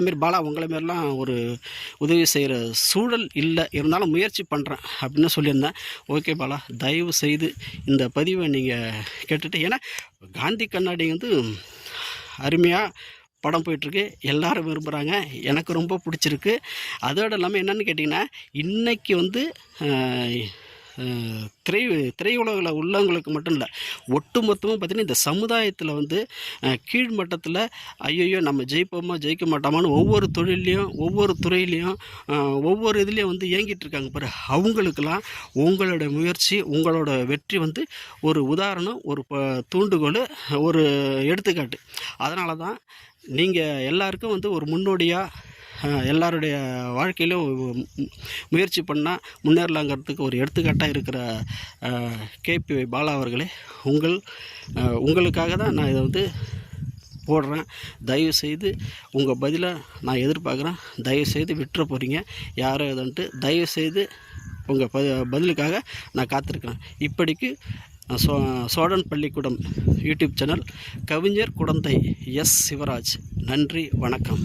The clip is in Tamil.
மாரி பாலா உங்களை மாரிலாம் ஒரு உதவி செய்கிற சூழல் இல்லை, இருந்தாலும் முயற்சி பண்ணுறேன் அப்படின்னு சொல்லியிருந்தேன். ஓகே பாலா, தயவு செய்து இந்த பதிவை நீங்கள் கேட்டுட்டு, ஏன்னா காந்தி கண்ணாடி வந்து அருமையாக படம் போயிட்டுருக்கு, எல்லாரும் விரும்புகிறாங்க, எனக்கு ரொம்ப பிடிச்சிருக்கு. அதோடு இல்லாமல் என்னென்னு கேட்டிங்கன்னா, இன்றைக்கி வந்து திரையுலகில் உள்ளவங்களுக்கு மட்டும் இல்லை, ஒட்டு மொத்தமாக பார்த்திங்கன்னா இந்த சமுதாயத்தில் வந்து கீழ்மட்டத்தில் ஐயோ நம்ம ஜெயிப்போமா ஜெயிக்க மாட்டோமான்னு ஒவ்வொரு தொழிலையும் ஒவ்வொரு துறையிலையும் ஒவ்வொரு இதுலேயும் வந்து இயங்கிட்டு இருக்காங்க பாரு, அவங்களுக்கெல்லாம் உங்களோட முயற்சி உங்களோட வெற்றி வந்து ஒரு உதாரணம், ஒரு தூண்டுகோல், ஒரு எடுத்துக்காட்டு. அதனால தான் நீங்கள் எல்லாருக்கும் வந்து ஒரு முன்னோடியாக எல்லாருடைய வாழ்க்கையிலும் முயற்சி பண்ணால் முன்னேறலாங்கிறதுக்கு ஒரு எடுத்துக்காட்டாக இருக்கிற கேபி பாலா அவர்களே, உங்களுக்காக தான் நான் இதை வந்து போடுறேன். தயவுசெய்து உங்கள் பதிலை நான் எதிர்பார்க்குறேன். தயவுசெய்து விட்டுற போகிறீங்க யாரோ எதுன்ட்டு, தயவுசெய்து உங்கள் பதிலுக்காக நான் காத்திருக்கிறேன். இப்படிக்கு சோழன் பள்ளிக்கூடம் யூடியூப் சேனல், கவிஞர் குடந்தை எஸ் சிவராஜ். நன்றி, வணக்கம்.